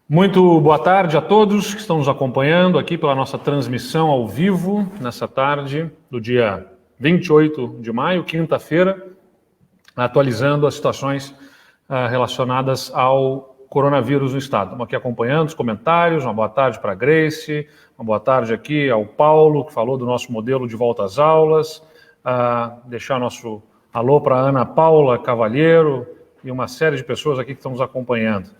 Muito boa tarde a todos que estão nos acompanhando aqui pela nossa transmissão ao vivo, nessa tarde do dia 28 de maio, quinta-feira, atualizando as situações relacionadas ao coronavírus no estado. Estamos aqui acompanhando os comentários. Uma boa tarde para a Grace, uma boa tarde aqui ao Paulo, que falou do nosso modelo de volta às aulas, deixar nosso alô para a Ana Paula Cavalheiro e uma série de pessoas aqui que estão nos acompanhando.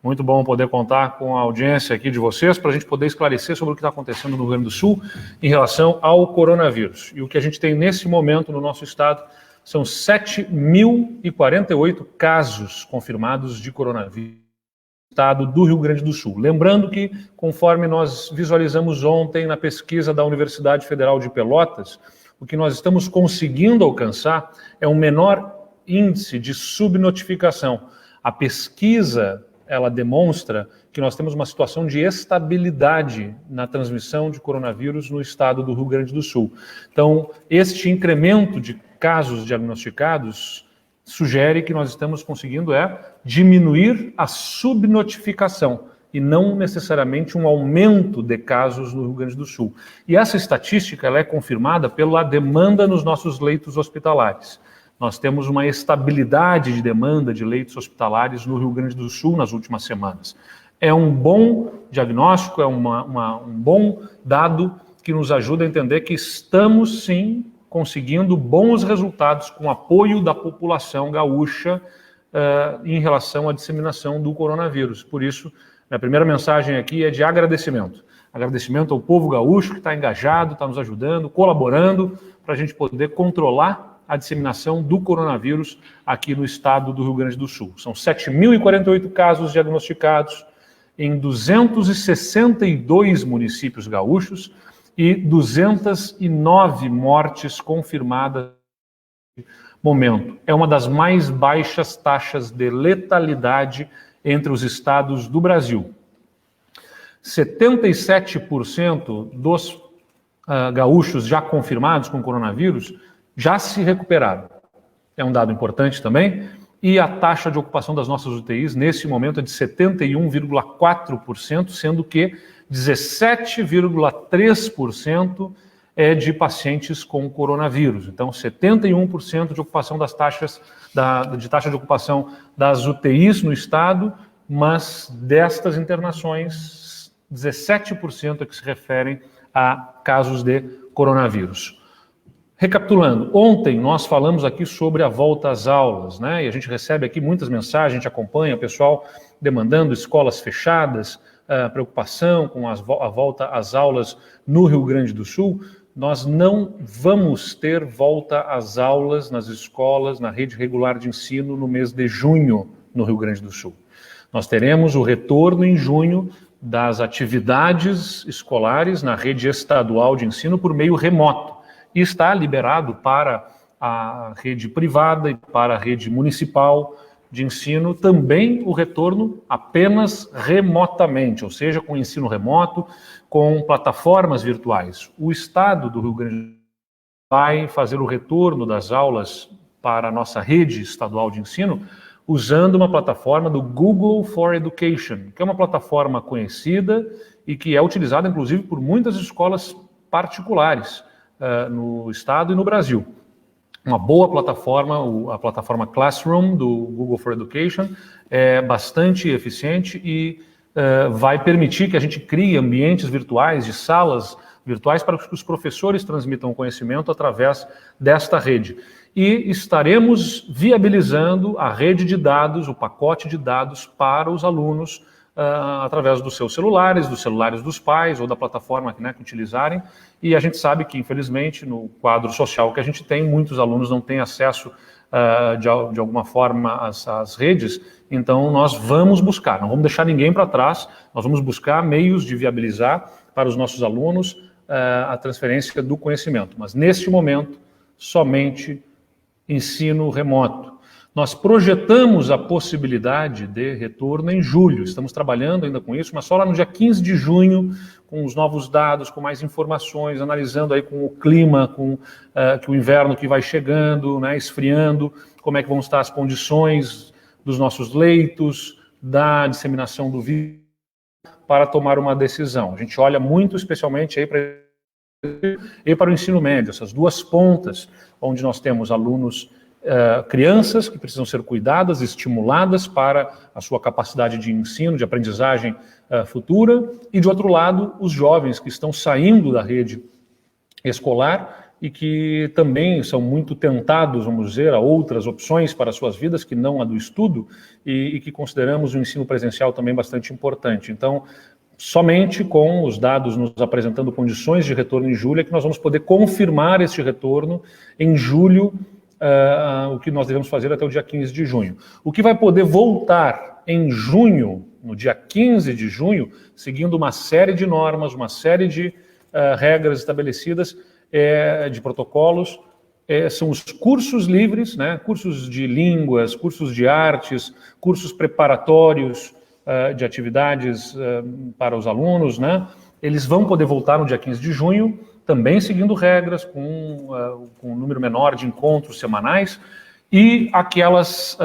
Muito bom poder contar com a audiência aqui de vocês para a gente poder esclarecer sobre o que está acontecendo no Rio Grande do Sul em relação ao coronavírus. E o que a gente tem nesse momento no nosso estado são 7.048 casos confirmados de coronavírus no estado do Rio Grande do Sul. Lembrando que, conforme nós visualizamos ontem na pesquisa da Universidade Federal de Pelotas, o que nós estamos conseguindo alcançar é um menor índice de subnotificação. A pesquisa ela demonstra que nós temos uma situação de estabilidade na transmissão de coronavírus no estado do Rio Grande do Sul. Então, este incremento de casos diagnosticados sugere que nós estamos conseguindo diminuir a subnotificação e não necessariamente um aumento de casos no Rio Grande do Sul. E essa estatística ela é confirmada pela demanda nos nossos leitos hospitalares. Nós temos uma estabilidade de demanda de leitos hospitalares no Rio Grande do Sul nas últimas semanas. É um bom diagnóstico, é um bom dado que nos ajuda a entender que estamos, sim, conseguindo bons resultados com o apoio da população gaúcha em relação à disseminação do coronavírus. Por isso, minha primeira mensagem aqui é de agradecimento. Agradecimento ao povo gaúcho que está engajado, está nos ajudando, colaborando para a gente poder controlar a disseminação do coronavírus aqui no estado do Rio Grande do Sul. São 7.048 casos diagnosticados em 262 municípios gaúchos e 209 mortes confirmadas no momento. É uma das mais baixas taxas de letalidade entre os estados do Brasil. 77% dos gaúchos já confirmados com coronavírus já se recuperaram. É um dado importante também. E a taxa de ocupação das nossas UTIs, nesse momento, é de 71,4%, sendo que 17,3% é de pacientes com coronavírus. Então, 71% de ocupação das taxas, de taxa de ocupação das UTIs no estado, mas destas internações, 17% é que se referem a casos de coronavírus. Recapitulando, ontem nós falamos aqui sobre a volta às aulas, né? E a gente recebe aqui muitas mensagens, a gente acompanha o pessoal demandando escolas fechadas, preocupação com a volta às aulas no Rio Grande do Sul. Nós não vamos ter volta às aulas nas escolas, na rede regular de ensino, no mês de junho no Rio Grande do Sul. Nós teremos o retorno em junho das atividades escolares na rede estadual de ensino por meio remoto. E está liberado para a rede privada e para a rede municipal de ensino também o retorno apenas remotamente, ou seja, com ensino remoto, com plataformas virtuais. O Estado do Rio Grande do Sul vai fazer o retorno das aulas para a nossa rede estadual de ensino usando uma plataforma do Google for Education, que é uma plataforma conhecida e que é utilizada, inclusive, por muitas escolas particulares no estado e no Brasil. Uma boa plataforma, a plataforma Classroom do Google for Education, é bastante eficiente e vai permitir que a gente crie ambientes virtuais, de salas virtuais, para que os professores transmitam o conhecimento através desta rede. E estaremos viabilizando a rede de dados, o pacote de dados para os alunos através dos seus celulares, dos celulares dos pais ou da plataforma que utilizarem. E a gente sabe que, infelizmente, no quadro social que a gente tem, muitos alunos não têm acesso de alguma forma às redes. Então, nós vamos buscar, não vamos deixar ninguém para trás, nós vamos buscar meios de viabilizar para os nossos alunos a transferência do conhecimento. Mas, neste momento, somente ensino remoto. Nós projetamos a possibilidade de retorno em julho, estamos trabalhando ainda com isso, mas só lá no dia 15 de junho, com os novos dados, com mais informações, analisando aí com o clima, com que o inverno que vai chegando, esfriando, como é que vão estar as condições dos nossos leitos, da disseminação do vírus. para tomar uma decisão. A gente olha muito especialmente aí para o ensino médio, essas duas pontas, onde nós temos alunos, crianças que precisam ser cuidadas, estimuladas para a sua capacidade de ensino, de aprendizagem futura, e de outro lado, os jovens que estão saindo da rede escolar e que também são muito tentados, vamos dizer, a outras opções para suas vidas, que não a do estudo, e que consideramos o ensino presencial também bastante importante. Então, somente com os dados nos apresentando condições de retorno em julho é que nós vamos poder confirmar este retorno em julho, o que nós devemos fazer até o dia 15 de junho. O que vai poder voltar em junho, no dia 15 de junho, seguindo uma série de normas, uma série de regras estabelecidas, de protocolos, são os cursos livres, né, cursos de línguas, cursos de artes, cursos preparatórios de atividades para os alunos, né, eles vão poder voltar no dia 15 de junho, também seguindo regras, com um número menor de encontros semanais, e aquelas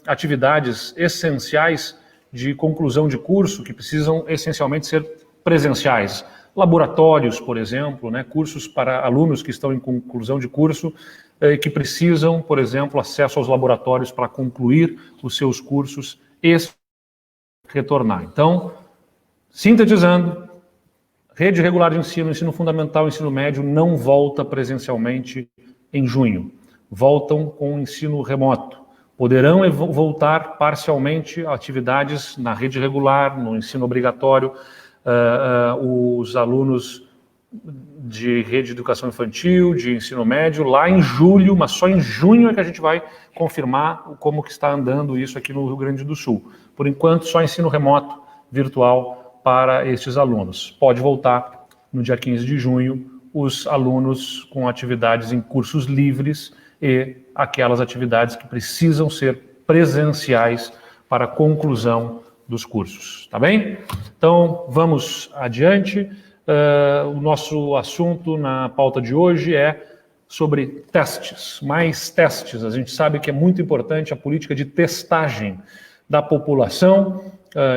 atividades essenciais de conclusão de curso que precisam essencialmente ser presenciais. Laboratórios, por exemplo, né, cursos para alunos que estão em conclusão de curso, que precisam, por exemplo, acesso aos laboratórios para concluir os seus cursos e retornar. Então, sintetizando, rede regular de ensino, ensino fundamental, ensino médio não volta presencialmente em junho. Voltam com o ensino remoto. Poderão voltar parcialmente a atividades na rede regular, no ensino obrigatório, os alunos de rede de educação infantil, de ensino médio, lá em julho, mas só em junho é que a gente vai confirmar como que está andando isso aqui no Rio Grande do Sul. Por enquanto, só ensino remoto, virtual, para estes alunos. Pode voltar no dia 15 de junho os alunos com atividades em cursos livres e aquelas atividades que precisam ser presenciais para a conclusão dos cursos, tá bem? Então, vamos adiante. O nosso assunto na pauta de hoje é sobre testes, mais testes. A gente sabe que é muito importante a política de testagem da população,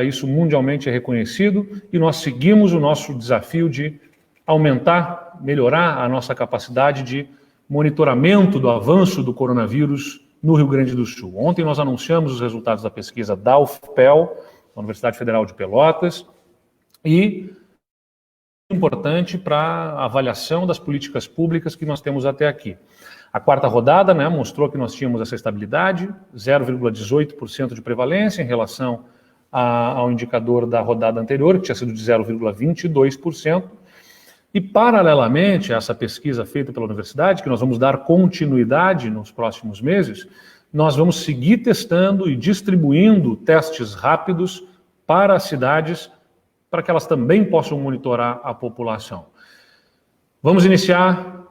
isso mundialmente é reconhecido, e nós seguimos o nosso desafio de aumentar, melhorar a nossa capacidade de monitoramento do avanço do coronavírus no Rio Grande do Sul. Ontem nós anunciamos os resultados da pesquisa da UFPEL, da Universidade Federal de Pelotas, e importante para a avaliação das políticas públicas que nós temos até aqui. A quarta rodada, né, mostrou que nós tínhamos essa estabilidade, 0,18% de prevalência em relação ao indicador da rodada anterior, que tinha sido de 0,22%, e paralelamente a essa pesquisa feita pela universidade, que nós vamos dar continuidade nos próximos meses, nós vamos seguir testando e distribuindo testes rápidos para as cidades, para que elas também possam monitorar a população. Vamos iniciar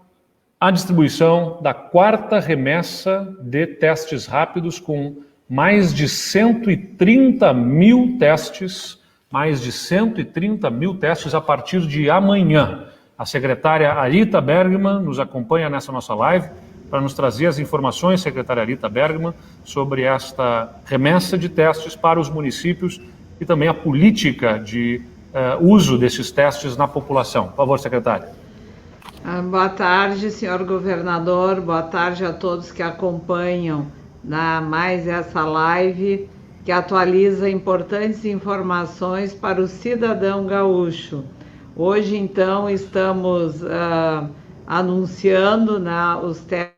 a distribuição da quarta remessa de testes rápidos com mais de 130 mil testes, a partir de amanhã. A secretária Arita Bergman nos acompanha nessa nossa live para nos trazer as informações, secretária Arita Bergman, sobre esta remessa de testes para os municípios e também a política de uso desses testes na população. Por favor, secretária. Boa tarde, senhor governador, boa tarde a todos que acompanham mais essa live, que atualiza importantes informações para o cidadão gaúcho. Hoje, então, estamos anunciando os testes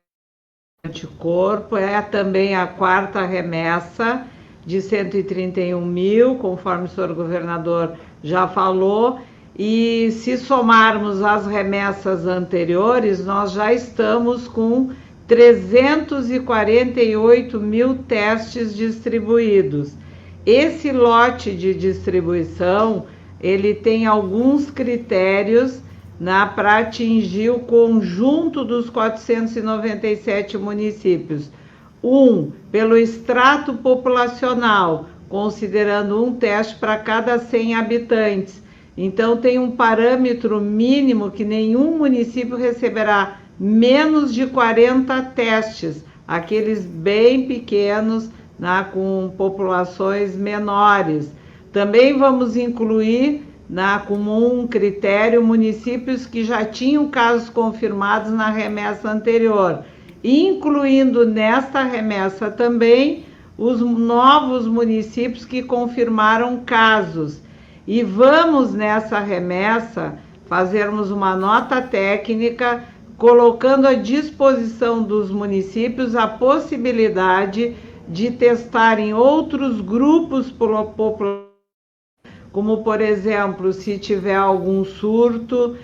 de anticorpo, também a quarta remessa de 131 mil, conforme o senhor governador já falou, e se somarmos as remessas anteriores, nós já estamos com 348 mil testes distribuídos. Esse lote de distribuição, ele tem alguns critérios para atingir o conjunto dos 497 municípios. Pelo extrato populacional, considerando um teste para cada 100 habitantes. Então, tem um parâmetro mínimo que nenhum município receberá menos de 40 testes, aqueles bem pequenos, com populações menores. Também vamos incluir como um critério municípios que já tinham casos confirmados na remessa anterior, incluindo nesta remessa também os novos municípios que confirmaram casos. E vamos nessa remessa fazermos uma nota técnica colocando à disposição dos municípios a possibilidade de testarem outros grupos populares, como, por exemplo, se tiver algum surto,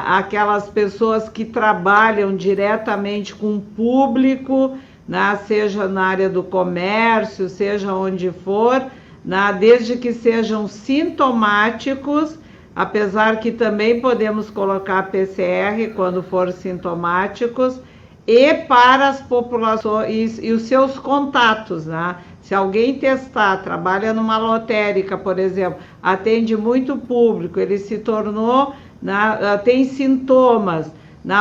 aquelas pessoas que trabalham diretamente com o público, seja na área do comércio, seja onde for, desde que sejam sintomáticos, apesar que também podemos colocar PCR quando for sintomáticos, e para as populações e os seus contatos, Se alguém testar, trabalha numa lotérica, por exemplo, atende muito público, ele se tornou, tem sintomas,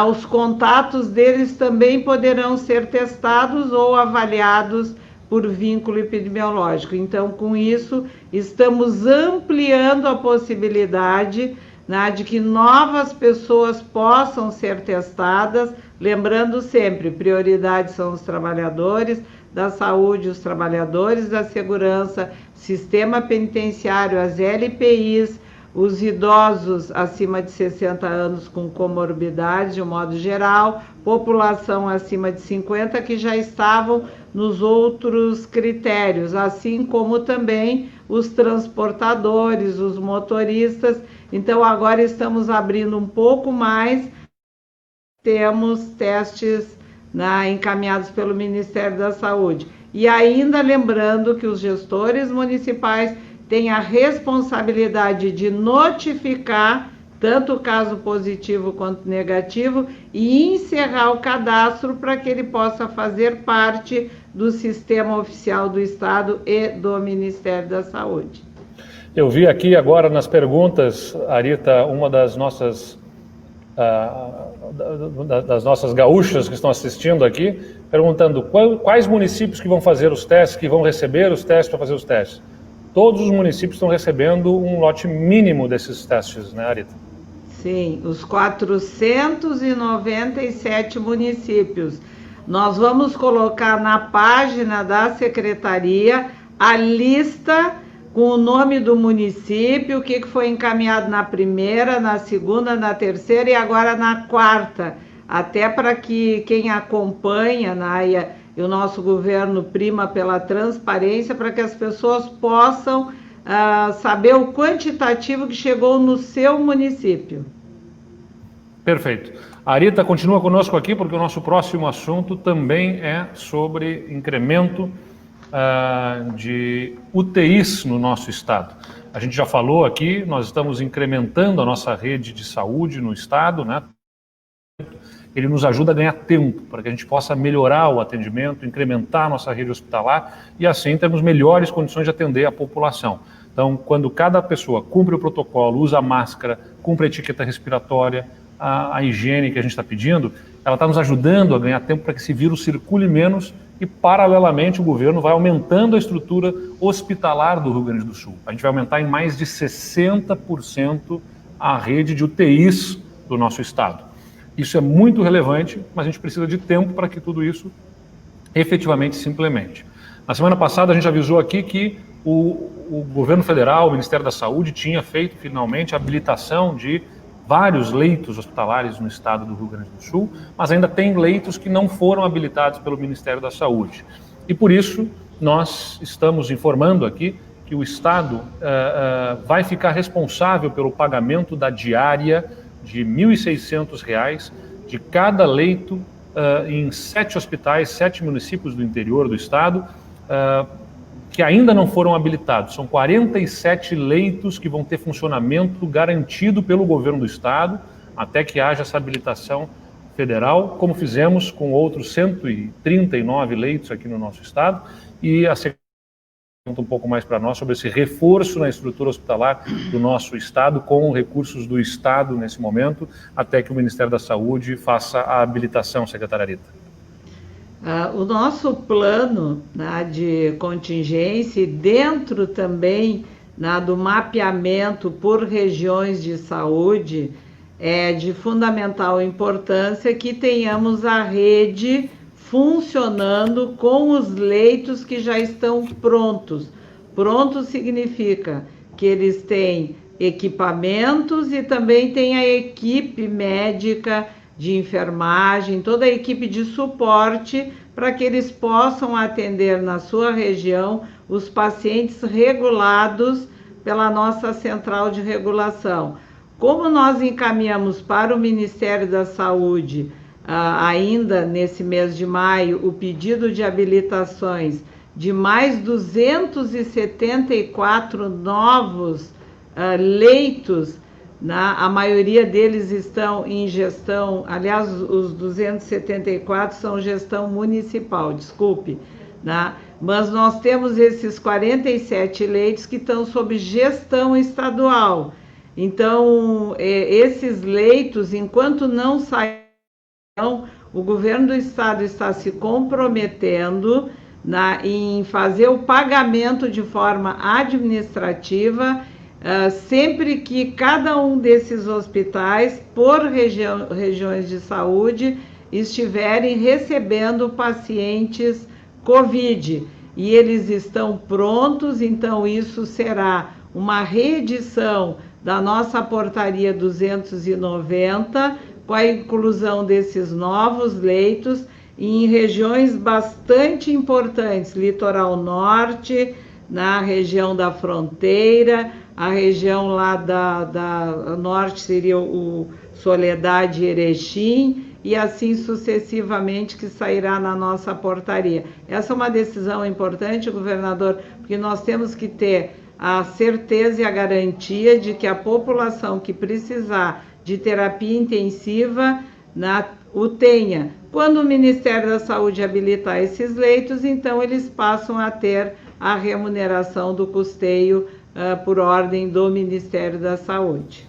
os contatos deles também poderão ser testados ou avaliados por vínculo epidemiológico. Então, com isso, estamos ampliando a possibilidade de que novas pessoas possam ser testadas, lembrando sempre, prioridade são os trabalhadores da saúde, os trabalhadores da segurança, sistema penitenciário, as LPIs, os idosos acima de 60 anos com comorbidades, de um modo geral, população acima de 50 que já estavam nos outros critérios, assim como também os transportadores, os motoristas. Então, agora estamos abrindo um pouco mais, temos testes encaminhados pelo Ministério da Saúde. E ainda lembrando que os gestores municipais têm a responsabilidade de notificar tanto o caso positivo quanto negativo e encerrar o cadastro para que ele possa fazer parte do sistema oficial do Estado e do Ministério da Saúde. Eu vi aqui agora nas perguntas, Arita, uma das nossas gaúchas que estão assistindo aqui, perguntando quais municípios que vão fazer os testes, que vão receber os testes para fazer os testes. Todos os municípios estão recebendo um lote mínimo desses testes, né, Arita? Sim, os 497 municípios. Nós vamos colocar na página da Secretaria a lista com o nome do município, o que foi encaminhado na primeira, na segunda, na terceira e agora na quarta, até para que quem acompanha, e o nosso governo prima pela transparência, para que as pessoas possam saber o quantitativo que chegou no seu município. Perfeito. A Arita continua conosco aqui, porque o nosso próximo assunto também é sobre incremento de UTIs no nosso estado. A gente já falou aqui, nós estamos incrementando a nossa rede de saúde no estado, né? Ele nos ajuda a ganhar tempo, para que a gente possa melhorar o atendimento, incrementar a nossa rede hospitalar e assim termos melhores condições de atender a população. Então, quando cada pessoa cumpre o protocolo, usa máscara, cumpre a etiqueta respiratória, a higiene que a gente está pedindo, ela está nos ajudando a ganhar tempo para que esse vírus circule menos e, paralelamente, o governo vai aumentando a estrutura hospitalar do Rio Grande do Sul. A gente vai aumentar em mais de 60% a rede de UTIs do nosso estado. Isso é muito relevante, mas a gente precisa de tempo para que tudo isso efetivamente se implemente. Na semana passada a gente avisou aqui que o governo federal, o Ministério da Saúde, tinha feito finalmente a habilitação de vários leitos hospitalares no estado do Rio Grande do Sul, mas ainda tem leitos que não foram habilitados pelo Ministério da Saúde. E por isso nós estamos informando aqui que o estado vai ficar responsável pelo pagamento da diária de R$ 1.600 de cada leito em 7 hospitais, 7 municípios do interior do estado, que ainda não foram habilitados. São 47 leitos que vão ter funcionamento garantido pelo governo do estado, até que haja essa habilitação federal, como fizemos com outros 139 leitos aqui no nosso estado, e a Secretaria conta um pouco mais para nós sobre esse reforço na estrutura hospitalar do nosso estado, com recursos do estado nesse momento, até que o Ministério da Saúde faça a habilitação, secretária Arita. O nosso plano de contingência, dentro também do mapeamento por regiões de saúde, é de fundamental importância que tenhamos a rede funcionando com os leitos que já estão prontos. Pronto significa que eles têm equipamentos e também tem a equipe médica de enfermagem, toda a equipe de suporte para que eles possam atender na sua região os pacientes regulados pela nossa central de regulação. Como nós encaminhamos para o Ministério da Saúde, ainda nesse mês de maio, o pedido de habilitações de mais 274 novos leitos, a maioria deles estão em gestão, aliás, os 274 são gestão municipal, desculpe, mas nós temos esses 47 leitos que estão sob gestão estadual. Então, esses leitos, enquanto não sairão, o governo do estado está se comprometendo em fazer o pagamento de forma administrativa, sempre que cada um desses hospitais, por regiões de saúde, estiverem recebendo pacientes COVID. E eles estão prontos, então isso será uma reedição da nossa portaria 290, com a inclusão desses novos leitos em regiões bastante importantes, litoral norte, na região da fronteira, a região lá da norte seria o Soledade e Erechim, e assim sucessivamente que sairá na nossa portaria. Essa é uma decisão importante, governador, porque nós temos que ter a certeza e a garantia de que a população que precisar de terapia intensiva o tenha. Quando o Ministério da Saúde habilitar esses leitos, então eles passam a ter a remuneração do custeio por ordem do Ministério da Saúde.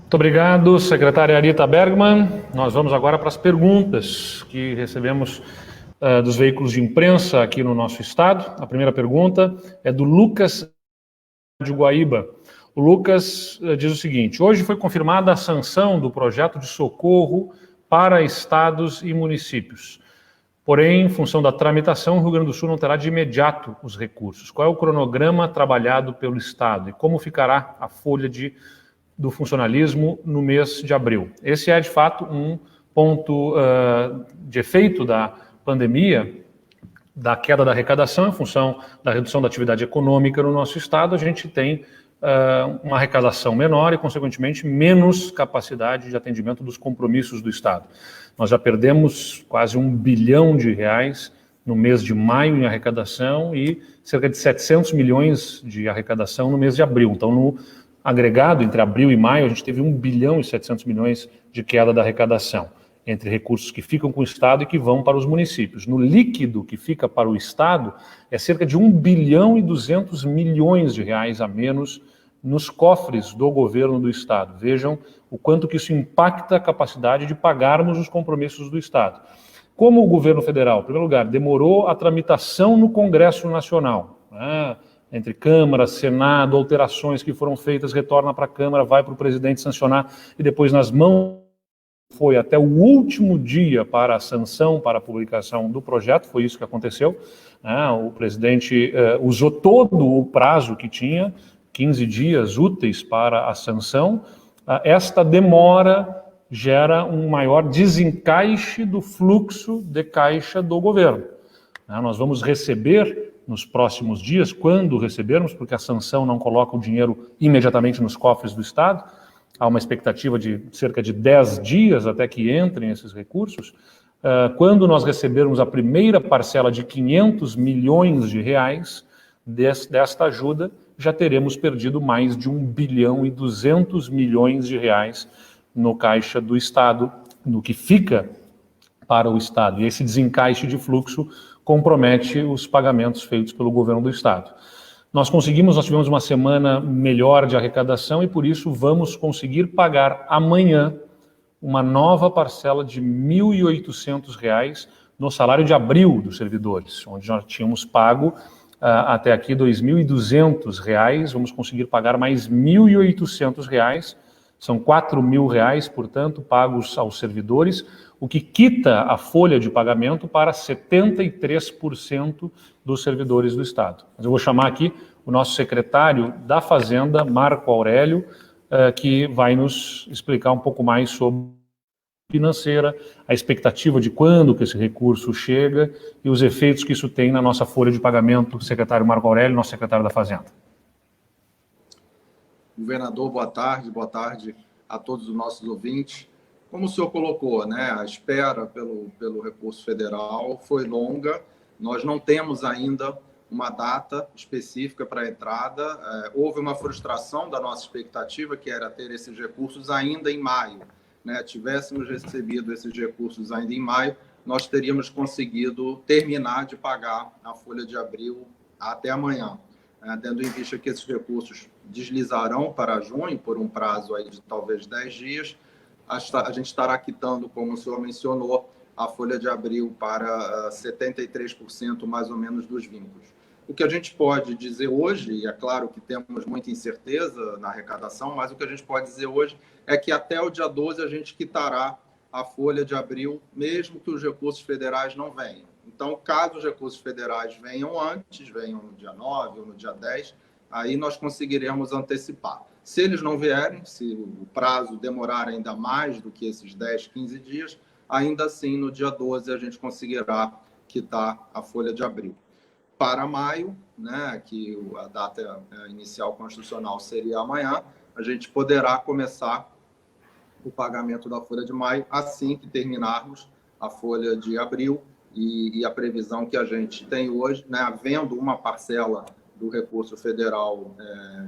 Muito obrigado, secretária Arita Bergmann. Nós vamos agora para as perguntas que recebemos dos veículos de imprensa aqui no nosso estado. A primeira pergunta é do Lucas de Guaíba. O Lucas diz o seguinte: hoje foi confirmada a sanção do projeto de socorro para estados e municípios. Porém, em função da tramitação, o Rio Grande do Sul não terá de imediato os recursos. Qual é o cronograma trabalhado pelo estado e como ficará a folha do funcionalismo no mês de abril? Esse é, de fato, um ponto de efeito da pandemia, da queda da arrecadação em função da redução da atividade econômica no nosso estado. A gente tem uma arrecadação menor e, consequentemente, menos capacidade de atendimento dos compromissos do estado. Nós já perdemos quase R$1 bilhão no mês de maio em arrecadação e cerca de 700 milhões de arrecadação no mês de abril. Então, no agregado entre abril e maio, a gente teve 1 bilhão e 700 milhões de queda da arrecadação, entre recursos que ficam com o Estado e que vão para os municípios. No líquido que fica para o Estado, é cerca de 1 bilhão e 200 milhões de reais a menos nos cofres do governo do Estado. Vejam o quanto que isso impacta a capacidade de pagarmos os compromissos do Estado. Como o governo federal, em primeiro lugar, demorou a tramitação no Congresso Nacional, entre Câmara, Senado, alterações que foram feitas, retorna para a Câmara, vai para o presidente sancionar e depois nas mãos. Foi até o último dia para a sanção, para a publicação do projeto, foi isso que aconteceu. O presidente usou todo o prazo que tinha, 15 dias úteis para a sanção. Esta demora gera um maior desencaixe do fluxo de caixa do governo. Nós vamos receber nos próximos dias, quando recebermos, porque a sanção não coloca o dinheiro imediatamente nos cofres do Estado, há uma expectativa de cerca de 10 dias até que entrem esses recursos. Quando nós recebermos a primeira parcela de 500 milhões de reais desta ajuda, já teremos perdido mais de 1 bilhão e 200 milhões de reais no caixa do Estado, no que fica para o Estado. E esse desencaixe de fluxo compromete os pagamentos feitos pelo governo do Estado. Nós tivemos uma semana melhor de arrecadação e por isso vamos conseguir pagar amanhã uma nova parcela de R$ 1.800 no salário de abril dos servidores, onde nós tínhamos pago até aqui R$ 2.200, vamos conseguir pagar mais R$ 1.800, são R$ 4.000, portanto, pagos aos servidores, o que quita a folha de pagamento para 73% dos servidores do Estado. Mas eu vou chamar aqui o nosso secretário da Fazenda, Marco Aurélio, que vai nos explicar um pouco mais sobre financeira, a expectativa de quando que esse recurso chega e os efeitos que isso tem na nossa folha de pagamento. Secretário Marco Aurélio, nosso secretário da Fazenda. Governador, boa tarde a todos os nossos ouvintes. Como o senhor colocou, né, a espera pelo recurso federal foi longa, nós não temos ainda uma data específica para a entrada, houve uma frustração da nossa expectativa, que era ter esses recursos ainda em maio. Né, tivéssemos recebido esses recursos ainda em maio, nós teríamos conseguido terminar de pagar a folha de abril até amanhã, tendo em vista que esses recursos deslizarão para junho por um prazo aí de talvez 10 dias, a gente estará quitando, como o senhor mencionou, a folha de abril para 73% mais ou menos dos vínculos. O que a gente pode dizer hoje, e é claro que temos muita incerteza na arrecadação, mas o que a gente pode dizer hoje é que até o dia 12 a gente quitará a folha de abril, mesmo que os recursos federais não venham. Então, caso os recursos federais venham antes, venham no dia 9 ou no dia 10, aí nós conseguiremos antecipar. Se eles não vierem, se o prazo demorar ainda mais do que esses 10, 15 dias, ainda assim, no dia 12, a gente conseguirá quitar a folha de abril. Para maio, né, que a data inicial constitucional seria amanhã, a gente poderá começar o pagamento da folha de maio assim que terminarmos a folha de abril e a previsão que a gente tem hoje, né, havendo uma parcela do recurso federal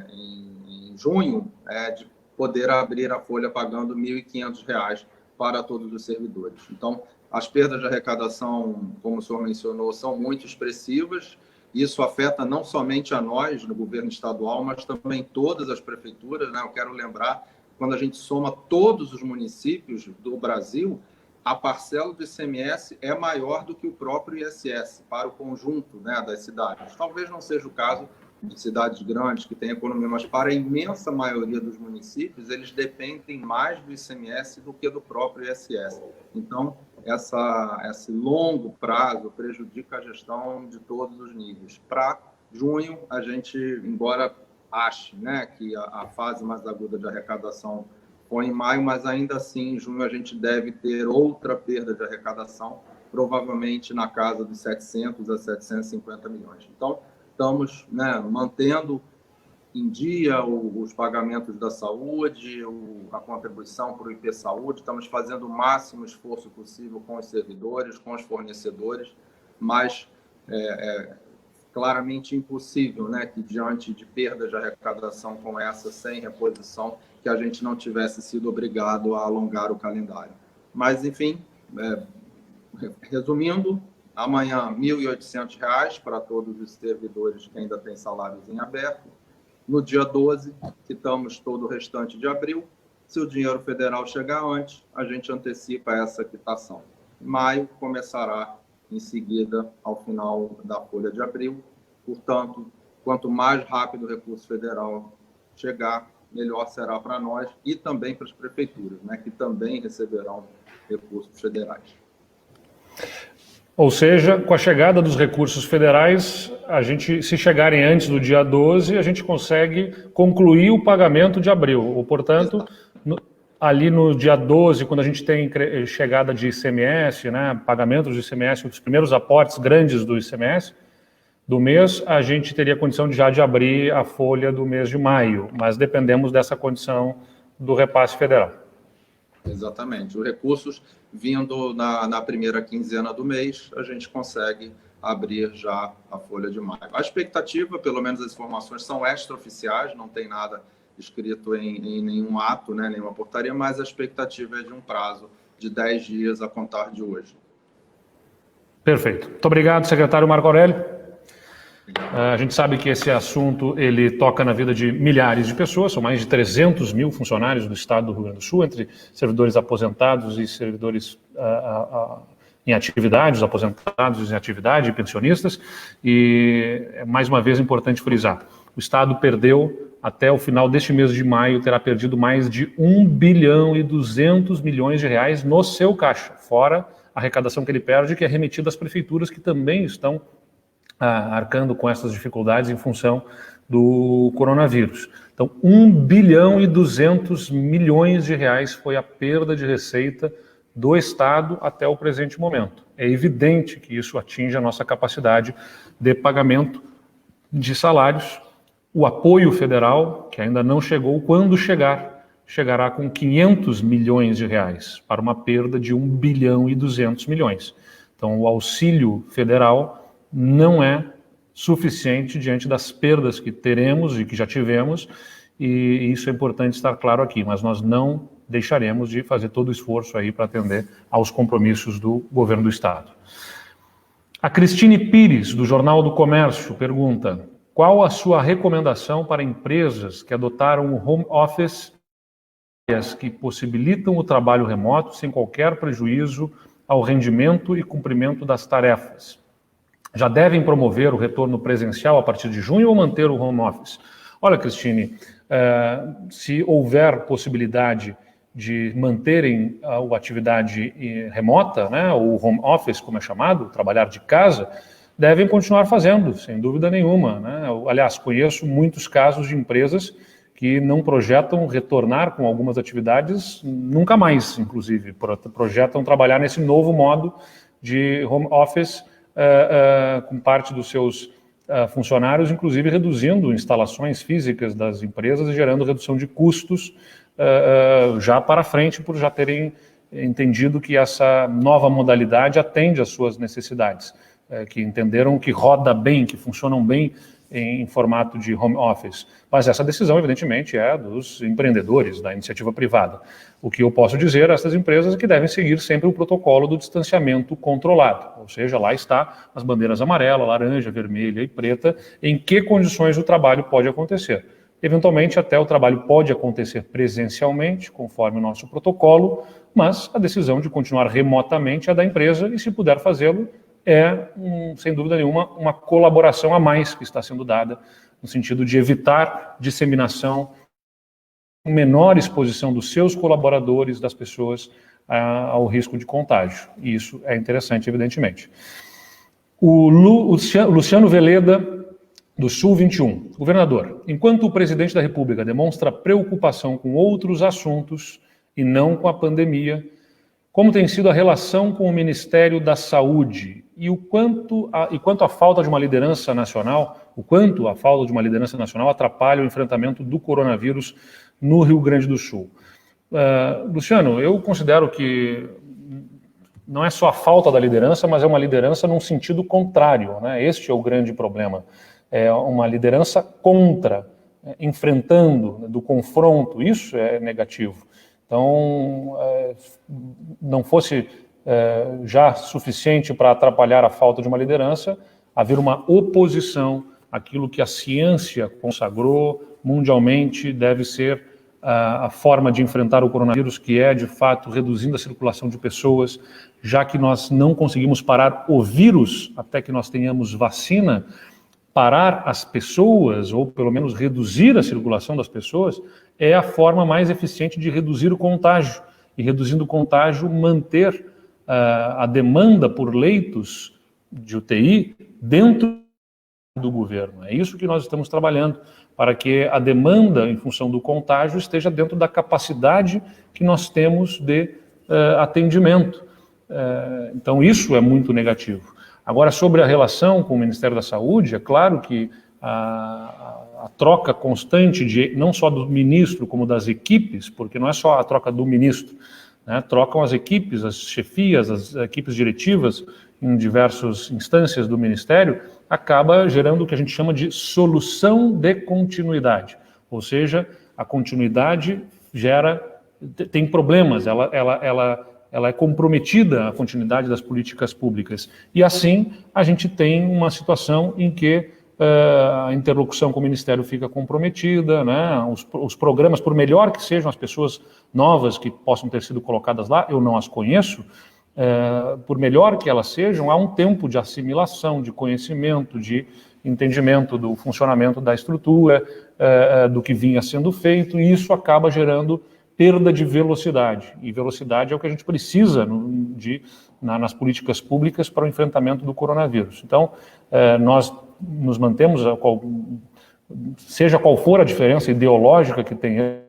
em junho, de poder abrir a folha pagando R$ 1.500 para todos os servidores. Então, as perdas de arrecadação, como o senhor mencionou, são muito expressivas. Isso afeta não somente a nós, no governo estadual, mas também todas as prefeituras, né? Eu quero lembrar, quando a gente soma todos os municípios do Brasil, a parcela do ICMS é maior do que o próprio ISS para o conjunto, né, das cidades. Talvez não seja o caso de cidades grandes que têm economia, mas para a imensa maioria dos municípios, eles dependem mais do ICMS do que do próprio ISS. Então, esse longo prazo prejudica a gestão de todos os níveis. Para junho, a gente, embora ache, né, que a fase mais aguda de arrecadação foi em maio, mas ainda assim, em junho, a gente deve ter outra perda de arrecadação, provavelmente na casa dos 700 a 750 milhões. Então, estamos, né, mantendo em dia os pagamentos da saúde, a contribuição para o IP Saúde, estamos fazendo o máximo esforço possível com os servidores, com os fornecedores, mas é claramente impossível, né, que diante de perdas de arrecadação como essa, sem reposição, que a gente não tivesse sido obrigado a alongar o calendário. Mas, enfim, resumindo, amanhã R$ 1.800 para todos os servidores que ainda têm salários em aberto. No dia 12, quitamos todo o restante de abril. Se o dinheiro federal chegar antes, a gente antecipa essa quitação. Maio começará em seguida ao final da folha de abril. Portanto, quanto mais rápido o recurso federal chegar, melhor será para nós e também para as prefeituras, né, que também receberão recursos federais. Ou seja, com a chegada dos recursos federais, a gente, se chegarem antes do dia 12, a gente consegue concluir o pagamento de abril. Ou, portanto, ali no dia 12, quando a gente tem chegada de ICMS, né, pagamentos de ICMS, os primeiros aportes grandes do ICMS do mês, a gente teria condição de abrir a folha do mês de maio, mas dependemos dessa condição do repasse federal. Exatamente. Os recursos vindo na primeira quinzena do mês, a gente consegue abrir já a folha de maio. A expectativa, pelo menos as informações são extraoficiais, não tem nada escrito em nenhum ato, né, nenhuma portaria, mas a expectativa é de um prazo de 10 dias a contar de hoje. Perfeito. Muito obrigado, secretário Marco Aurélio. A gente sabe que esse assunto ele toca na vida de milhares de pessoas, são mais de 300 mil funcionários do estado do Rio Grande do Sul, entre servidores aposentados e servidores em atividade, os aposentados em atividade, pensionistas, e, mais uma vez, é importante frisar, o Estado perdeu, até o final deste mês de maio, terá perdido mais de 1 bilhão e 200 milhões de reais no seu caixa, fora a arrecadação que ele perde, que é remetida às prefeituras que também estão arcando com essas dificuldades em função do coronavírus. Então, 1 bilhão e 200 milhões de reais foi a perda de receita do Estado até o presente momento. É evidente que isso atinge a nossa capacidade de pagamento de salários. O apoio federal, que ainda não chegou, quando chegar, chegará com 500 milhões de reais, para uma perda de 1 bilhão e 200 milhões. Então, o auxílio federal não é suficiente diante das perdas que teremos e que já tivemos, e isso é importante estar claro aqui, mas nós não deixaremos de fazer todo o esforço aí para atender aos compromissos do governo do Estado. A Cristine Pires, do Jornal do Comércio, pergunta: qual a sua recomendação para empresas que adotaram o home office, que possibilitam o trabalho remoto sem qualquer prejuízo ao rendimento e cumprimento das tarefas? Já devem promover o retorno presencial a partir de junho ou manter o home office? Olha, Cristine, se houver possibilidade de manterem a atividade remota, né, o home office, como é chamado, trabalhar de casa, devem continuar fazendo, sem dúvida nenhuma, né? Aliás, conheço muitos casos de empresas que não projetam retornar com algumas atividades nunca mais, inclusive, projetam trabalhar nesse novo modo de home office com parte dos seus funcionários, inclusive reduzindo instalações físicas das empresas e gerando redução de custos já para frente, por já terem entendido que essa nova modalidade atende às suas necessidades, que entenderam que roda bem, que funcionam bem em formato de home office. Mas essa decisão, evidentemente, é dos empreendedores, da iniciativa privada. O que eu posso dizer a essas empresas é que devem seguir sempre o protocolo do distanciamento controlado, ou seja, lá está as bandeiras amarela, laranja, vermelha e preta, em que condições o trabalho pode acontecer. Eventualmente, até o trabalho pode acontecer presencialmente, conforme o nosso protocolo, mas a decisão de continuar remotamente é da empresa e, se puder fazê-lo, sem dúvida nenhuma, uma colaboração a mais que está sendo dada, no sentido de evitar disseminação, menor exposição dos seus colaboradores, das pessoas, ao risco de contágio. E isso é interessante, evidentemente. O Luciano Veleda, do Sul 21. Governador, enquanto o presidente da República demonstra preocupação com outros assuntos e não com a pandemia, como tem sido a relação com o Ministério da Saúde e quanto a falta de uma liderança nacional, atrapalha o enfrentamento do coronavírus no Rio Grande do Sul? Luciano, eu considero que não é só a falta da liderança, mas é uma liderança num sentido contrário, né? Este é o grande problema. É uma liderança contra, enfrentando, do confronto, isso é negativo. Então, não fosse já suficiente para atrapalhar a falta de uma liderança, haver uma oposição àquilo que a ciência consagrou mundialmente deve ser a forma de enfrentar o coronavírus, que é, de fato, reduzindo a circulação de pessoas, já que nós não conseguimos parar o vírus até que nós tenhamos vacina. Parar as pessoas, ou pelo menos reduzir a circulação das pessoas, é a forma mais eficiente de reduzir o contágio. E reduzindo o contágio, manter a demanda por leitos de UTI dentro do governo. É isso que nós estamos trabalhando, para que a demanda em função do contágio esteja dentro da capacidade que nós temos de atendimento. Então isso é muito negativo. Agora, sobre a relação com o Ministério da Saúde, é claro que a troca constante, não só do ministro, como das equipes, porque não é só a troca do ministro, né? Trocam as equipes, as chefias, as equipes diretivas em diversas instâncias do Ministério, acaba gerando o que a gente chama de solução de continuidade. Ou seja, a continuidade tem problemas, ela é comprometida a continuidade das políticas públicas. E assim, a gente tem uma situação em que a interlocução com o Ministério fica comprometida, né? Os programas, por melhor que sejam as pessoas novas que possam ter sido colocadas lá, eu não as conheço, por melhor que elas sejam, há um tempo de assimilação, de conhecimento, de entendimento do funcionamento da estrutura, do que vinha sendo feito, e isso acaba gerando perda de velocidade. E velocidade é o que a gente precisa nas políticas públicas para o enfrentamento do coronavírus. Então, nós nos mantemos, seja qual for a diferença ideológica que tenha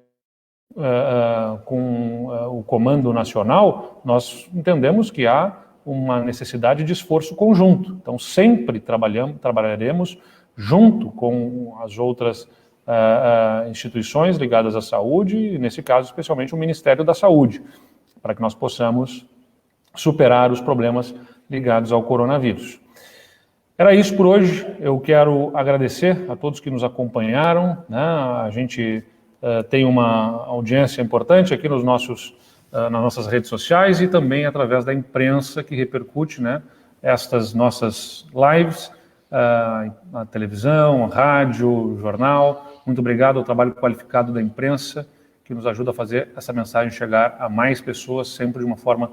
com o Comando Nacional, nós entendemos que há uma necessidade de esforço conjunto. Então, sempre trabalharemos junto com as outras instituições ligadas à saúde, e nesse caso, especialmente o Ministério da Saúde, para que nós possamos superar os problemas ligados ao coronavírus. Era isso por hoje. Eu quero agradecer a todos que nos acompanharam, né? A gente tem uma audiência importante aqui nas nossas redes sociais e também através da imprensa que repercute, né, estas nossas lives, na televisão, rádio, jornal. Muito obrigado ao trabalho qualificado da imprensa que nos ajuda a fazer essa mensagem chegar a mais pessoas, sempre de uma forma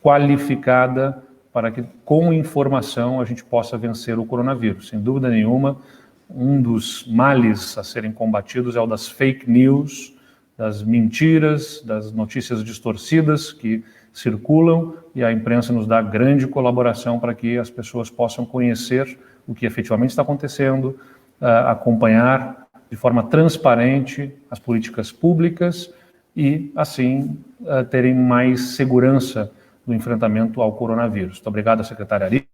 qualificada, para que com informação a gente possa vencer o coronavírus. Sem dúvida nenhuma, um dos males a serem combatidos é o das fake news, das mentiras, das notícias distorcidas que circulam, e a imprensa nos dá grande colaboração para que as pessoas possam conhecer o que efetivamente está acontecendo, acompanhar de forma transparente as políticas públicas e, assim, terem mais segurança no enfrentamento ao coronavírus. Muito obrigado à secretária Ari,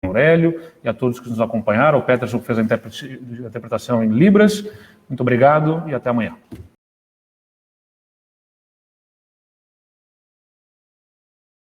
Aurélio, e a todos que nos acompanharam, o Peterson que fez a interpretação em Libras. Muito obrigado e até amanhã.